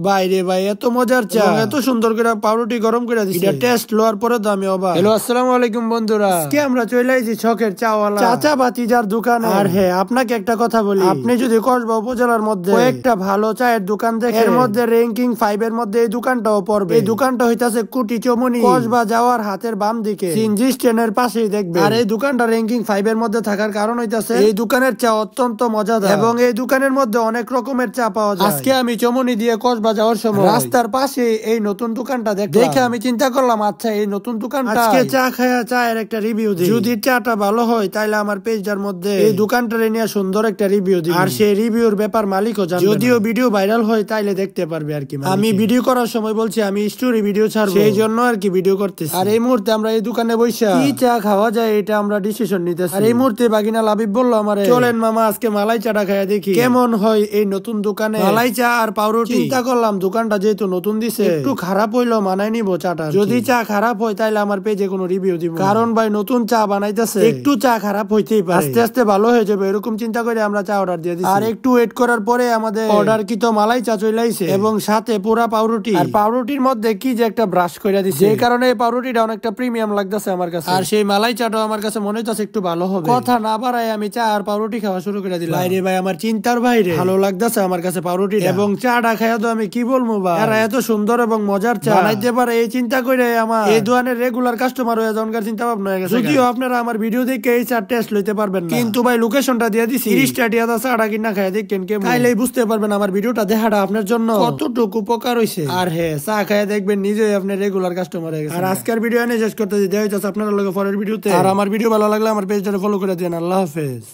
বাইরে ভাই এত মজার চা, এত সুন্দর করে পাউরুটি গরম করে দিছে, এটা টেস্ট লওয়ার পরে তো আমি অবাক। হ্যালো আসসালামু আলাইকুম বন্ধুরা, আজকে আমরা চলে আইছি ছকের চাওয়ালা চাচা বাতিজার দোকানে। আর হ্যাঁ, আপনাকে একটা কথা বলি, আপনি যদি কসবা উপজেলার মধ্যে একটা ভালো চায়ের দোকান দেখেন, এর মধ্যে র্যাঙ্কিং 5 এর মধ্যে এই দোকানটাও পড়বে। এই দোকানটা হইতাছে কুটি চমুনি, কসবা যাওয়ার হাতের বাম দিকে সিনজি স্ট্যান্ডের পাশেই দেখবে। আর এই দোকানটা র্যাঙ্কিং 5 এর মধ্যে থাকার কারণ হইতাছে এই দোকানের চা অত্যন্ত মজাদার এবং এই দোকানের মধ্যে অনেক রকমের চা পাওয়া যায়। আজকে আমি চমুনি দিয়ে কসবা যাওয়ার সময় রাস্তার পাশে এই নতুন দোকানটা দেখে আমি চিন্তা করলাম, আচ্ছা এই নতুন দোকানটা আজকে চা খায়া চায়ের একটা রিভিউ দিই। যদি চাটা ভালো হয় তাইলে আমার পেজটার মধ্যে এই দোকানটারে নিয়ে সুন্দর একটা রিভিউ দিই, আর সেই রিভিউর ব্যাপার মালিকও জানবে। যদিও ভিডিও ভাইরাল হয় তাইলে দেখতে পারবে আর কি। আমি ভিডিও করার সময় বলছি আমি স্টোরি ভিডিও ছাড়বো, সেই জন্য আর কি ভিডিও করতেছি। আর এই মুহূর্তে আমরা এই দোকানে বসে কি চা খাওয়া যায় এটা আমরা ডিসিশন নিতেছি। আর এই মুহূর্তে বাগিনা লাবিব বললো আমারে, চলেন মামা আজকে মালাই চাটা খাইয়া দেখি কেমন হয় এই নতুন দোকানে মালাই চা আর পাউরুটি। চিন্তা করলাম দোকানটা যেহেতু নতুন দিছে, একটু খারাপ হইলো মানায় নিবো চাটা। যদি চা খারাপ হয় তাইলে আমার পেজে কোনো রিভিউ দিব, কারণ ভাই নতুন চা বানাইতেছে, একটু চা খারাপ হইতেই পারে, আস্তে আস্তে ভালো হয়ে যাবে এরকম চিন্তা করে আমরা চা অর্ডার দিয়ে দিছি। আর একটু ওয়েট করার পরে আমাদের অর্ডার কি তো মালাই চা চলে আইছে এবং সাথে পুরা পাউরুটি। আর পাউরুটির মধ্যে কি যে একটা ব্রাশ করে দিছে, যে কারণে এই পাউরুটিটা অনেকটা প্রিমিয়াম লাগতেছে আমার কাছে। আর সেই মালাই চাটাও আমার কাছে মনে হচ্ছে একটু ভালো হবে। কথা না বাড়ায় আমি চা আর পাউরুটি খাওয়া শুরু করে দিলাম। বাইরে ভাই আমার চিন্তার বাইরে ভালো লাগতেছে আমার কাছে পাউরুটি এবং চাটা খাইয়া তো আমি কি বলবো ভাই, এরা এত সুন্দর এবং মজার চা বানাইতে পারে এই চিন্তা করে আমার এই দোকানের রেগুলার কাস্টমার হয়ে যাওয়ার চিন্তা ভাবনা হয়ে গেছে। যদিও আপনারা আমার ভিডিও দেখে এই চা টেস্ট লইতে পারবেন না, কিন্তু ভাই লোকেশনটা দিয়ে দিছি 30 টাকা দিয়ে চাটা কিনা খাইয়া দেখেন কেমন, তাইলেই বুঝতে পারবেন আমার ভিডিওটা দেখাটা আপনার জন্য কতটুকু উপকার হইছে। আর হ্যাঁ, চা খাইয়া দেখবেন নিজেই আপনি রেগুলার কাস্টমার হয়ে গেছে। আর আজকের ভিডিও এনে শেষ করতে দেওয়া হইতাছে আপনারা লগে পরের ভিডিওতে। আর আমার ভিডিও ভালো লাগলে আমার পেজটা ফলো করে দেন। আল্লাহ হাফেজ।